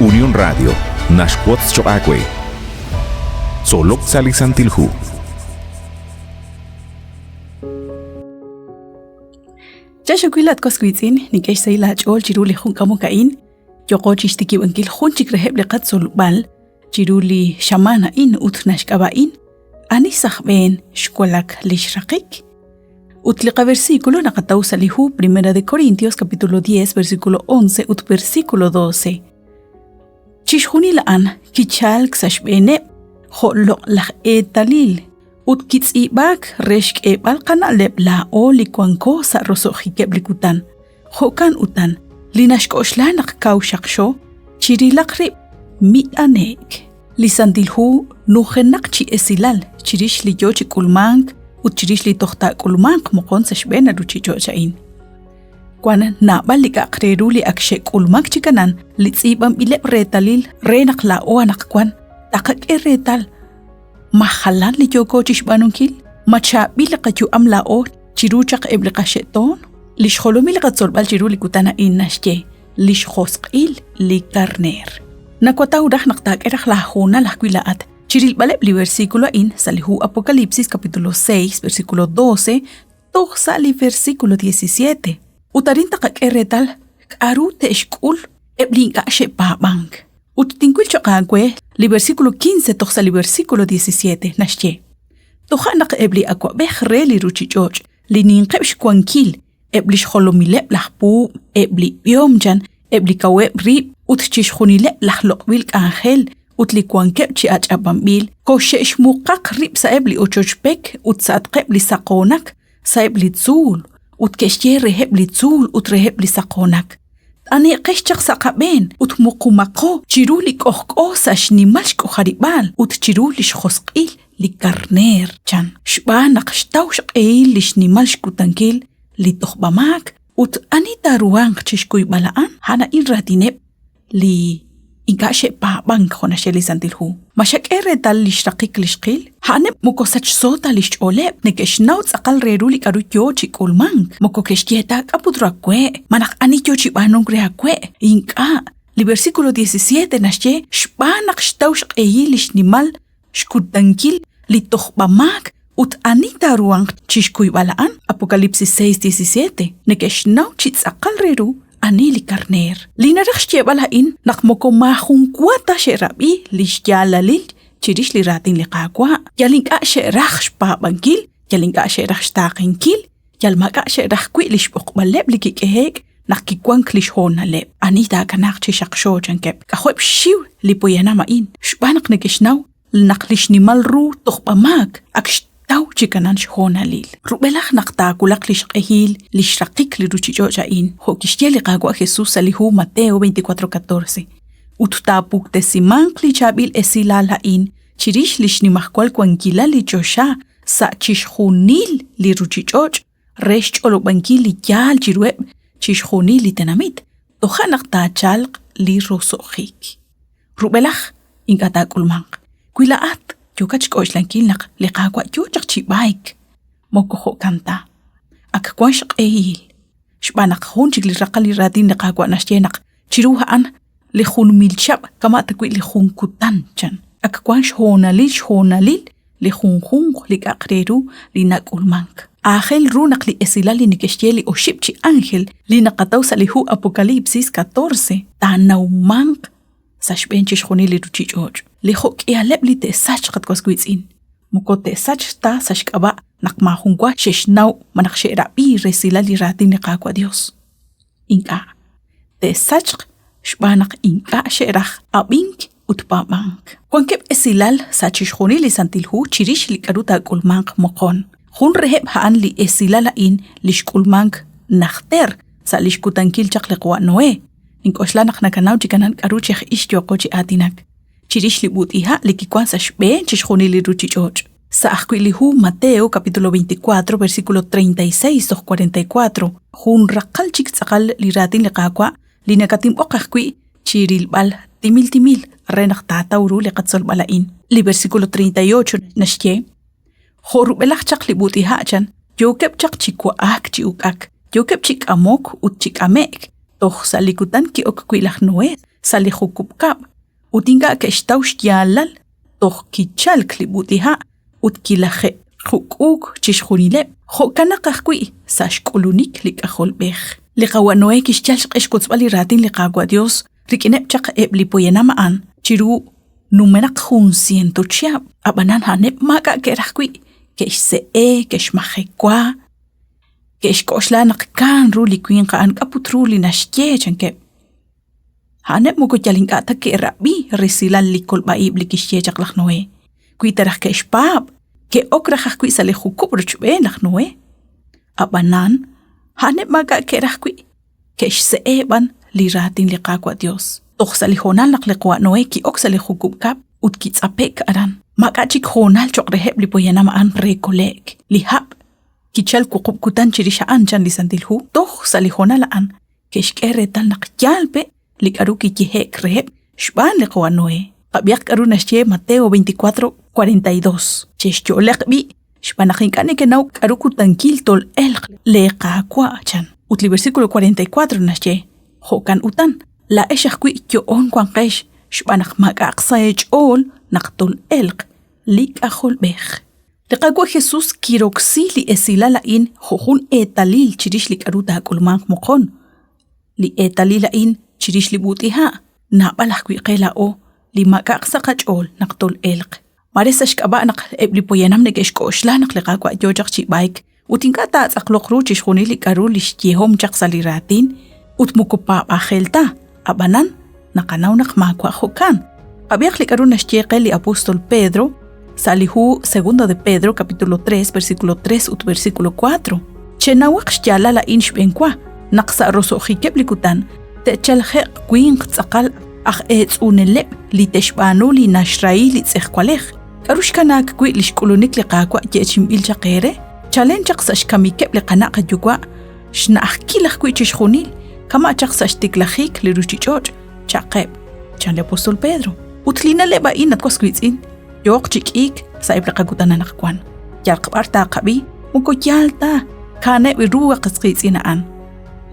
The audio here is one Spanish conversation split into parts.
Unión Radio, Nashquots Choacue. Solok Salisantilhu. Jashaquilat Cosquitzin, Nikesh Sailach all Chiruli Hunkamukain, Yokochistiki Winkil Hunchik Reheblikat Solbal, Chiruli Shamana in Utnashkabain, Anisahben, Shkolak Lishrakik. Utliqa versículo nakatausa lihu, 1 de Corintios capítulo 10, versículo 11, ut versículo 12. Chishhunilaan, kichal ksashbene, holok lach etalil, ut kitzibak, reshk ebal kanaleb la o likwanko sa rosohikeblikutan. Hokan utan, linashkoshlanaq kaushaksho, chirilakri mi anek. Lisandilhu, nujenak chi esilal, chirish li yochi kulmank, utchirish li tohta kulmank mokon sashbena ruchichochain. Kwan nabal li kakreru li akshe kulmank chikanan, litzibam ilep retalil, renak la o anak kwan, takak e retal. Mahalan li yoko chishbanunkil, machabi li kachu am la o, chiruchak ebli kasheton, lishholomi li katsolbal chiru li kutana innashye, lishhoskil li karner. Nakwataudah naktak erak lahuna lahkwilaat, Chiril balep li versículo in salihu Apocalipsis capítulo 6 versículo 12 toh sali versículo 17. Utarinta kakeretal karu te eshkul eblinka shepa bank. Utinkul chokagwe li versículo 15 toh sali versículo 17 nashye. Tohanak ebli akwa behre li ruchichoch li ninqebsh kwankil ebli shholomilep lahpu ebli biomjan ebli kaweb rib utchishkhunilep lahlokbil angel utlikwan kepchi achapambil, koshesh mukak rip saebli uchochpek, utsaatqebli sakonak, saebli tzul, utkeshye rehebli tzul, utrehebli sakonak. Ane keshchak sakaben, utmukumako, chirulik ohko sashnimalshko haribal, utchirulish hoskil, li karner chan. Shbanak shtaushak eilish nimalshku tankil, li tohbamak, ut anita ruang chishkuy balaan, hana irratinep, li Ingashe pa bank hona sheli santilhu. Mashak tal lishtaqik lishqil. Hanep mukosach sota lish olep. Nekesh nauts akal reruli karut yochi kulmank. Mokokeshietak apudrakwe. Manak anit yochi banong reakwe. Inka. Li versículo 17 nashe. Shbanak shtaush lish nimal. Shkudankil. Li tohbamak. Ut anita ruang chishkuy balaan. Apocalipsis 6:17. Nekesh nauchits akal reru. Anili karner. Linarax balain nakmoko mahungkwata sherabi lishyalalil chirish liratin liqaqwa. Yalinka sherax pabankil, yalinka sherax taqinkil, yalmaka sherax kwilish bokbaleb likikehek nakikwank lishhonaleb. Anita kanak chishaqsho chankep. Kahweb shiw lipoyanamain. Shbanak nekeshnaw naklishnimalru tohbamak aksh Tau chikanan shhonalil. Rubelach naktakulak lishqehil lishraqik liruchichochain. Hokishye liqagwa Jesús salihu Mateo 24:14. Ututapuk tesimank lichabil esilalain. Chirish lishnimahkwal kwankila lichosha. Sa chishhunil liruchichoch. Resh cholobankil liyal chirueb. Chishhunil litenamit. Toha naktachalq lirosohik. Rubelach inkatakulmank. Kuilaat. Yukach koshlankin nak liqaqwa yuchak chibaik. Mokoho kanta. Ak kwashq eil. Shbanak hunchik liraqali radin liqaqwa nashyenak. Chiruhaan lihun milchab kama takwi lihun kutan chan. Ak kwash honalil lihun liqaqreru linakulmank. Ángel runak li esilali nikeshyeli o shipchi ángel linaqatawsa lihu Apocalipsis 14. Tanaumank sashbenchish honili ruchichoch. Lihok ialep li te sach qat koskwitsin. Muko te sach ta sashkaba nakmahungwa sheshnaw manaksherabi resila li ratin liqaqwa Dios. Inka. Te sach shbanak inka sherach abink utpabank. Kwankep esilal sachishkhuni li santilhu chirish li karuta kulmank mokon. Hun reheb haan li esilalain lishkulmank nakhter sa lishkutankil chakliqwa noe. Inkoshla naknakanaw chikanan karuchech ishtyokochi atinak. Chirish li butiha li kikwan sa shbe chishkhuni li ruchichoch. Sa akhkuilihu Mateo capítulo 24 versículo 36 o 44. Hun rakal chik tsakal li ratin liqaqwa li nakatim okakwi chirilbal timil renak tatawru li qatsol balain. Li versículo 38 nashye. Horubelach chak li butiha chan. Yokep chak chikwa ak chiukak. Yokep chik amok ut chik amek. Toh sa likutan ki okkwilach noe. sali jukubkab, utinga keштawx yalal, toj kichal klibutiha, utkilaje jukuk chixjunileb, jokana qajkwi sa xk'ulunik lik'ajolb'ej. Liqawa Noé kixchal xq'exkotzb'al ratin liqagwa Dios, rik'ineb chaq lipoyenama'an, chiru numeraq jun 100 chiab, abanan haneb maka kerajkwi, kexse'e, kexmajekwa, kexk'oxla naqkan ru likwin qa'an k'aput ru linaxye chankeb. Haneb mukutyalink'ata ke'rabi risilal likolb'a'ib likixye chaq laj Noé. Kwitaraj kexpab, ke'ok rajajkwi sa lijukub ruchb'en laj Noé. Abanan, haneb maka kerajkwi, kexse'eban li ratin liqagwa Dios. Toj sa lijonal laq liqwa Noé ki'ok sa lijukub kab, ut kitz'apek aran. Maka chik jonal choqreheb lipoyenama'an rekolek, lihab, kichal kuqub kutan chirixa'an chan lisantilhu, toj sa lijonala'an, kexk'eretal naq yalpe, likaru kikihek reheb, xban liqwa Noé. Qabiaq karu naxye Mateo 24:42. Chexyolek bi, xbanajinqani kenaw karu kutankil tol elq leqakwa chan. Utli versículo 44 naxye, jokan utan, la exajkwi yoon kwanqex, xbanaj makaqsa echol naqtol elq, lik'ajolb'ej. Liqagwa Jesús kiroksi li esilalain jojun etalil chirix likaru tak'ulmanq moqon. Li etalila'in chirix li butiha, nab'alajkwi qela'o, li makaqsa qach'ol naqtol elq. Maresa xk'aba' naq lipoyenam nekexk'oxla naq liqagwa yochaq chi'bayk, utinkata atz'aqloq ru chixjunil likaru lixyehom chaq sa li ratin, utmukupab ajelta, abanan naqanaw naq makwa jokan. Qabiaq likaru naxye li apóstol Pedro, salihu 2 de Pedro capítulo 3 versículo 3 ut versículo 4. Chenawaq xyalala xb'enkwa, naq sa roso'jikeb likutan, te'chaljeq kwin qtz'aqal aj etz'uneleb li texb'anu li naxrayi li tz'ejkwalej. Karu xkanak kwi li xk'ulunik liqagwa ye'chimb'il chaqere, chalen chaq sa xkamikeb liqanaq yugwa, xna'ajkilaj kwi chixjunil, kama chaq sa xtiklajik li ruchich'och' chaqeb, chan li apóstol Pedro. Utlinaleb a'in atkwas kwitz'in, yoq chik'ik sa ibliqagutan anaqkwan. Yarqb'ar taqabi, mukoyalta, kaneb iruwa qisqitz'ina'an.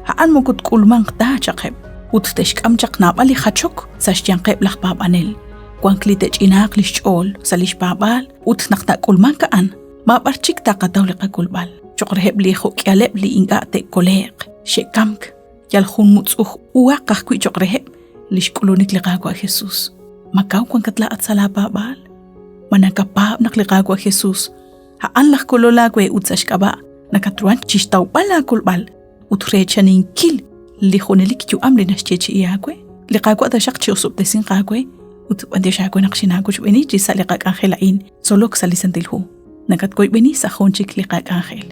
Ha'an mukut k'ulmanq ta chaqeb. Ut texk'am chaq nab'al ijachok sa xyanqeb laj bab'anel. Kwankli tech'inaq li xch'ol sa li xbab'al, ut naqta k'ulman ka'an. Mab'archik taqataw liqakulb'al. Choqreheb li jok'yaleb li inqa' te'koleq, xekamk, yal jun mutz'uj uwaq qajkwi choqreheb li xk'ulunik liqagwa Jesús. Makaw kwankatla'at sa la bab'al. Manakapab naq liqagwa Jesús. Ha'an laj kololagwe ut sa xk'aba' nakatruan chixtawb'al la kulb'al. Ut rechaninkil li jonelik yu'am li naxchechi iyagwe. Liqagwa da xaq chiusubtesin qagwe, ut bandexagwe naqxinago xb'eni chisa liqak Angela'in, solok sa lisantilhu. Nakatkoy b'eni sa jonchik liqak Angel.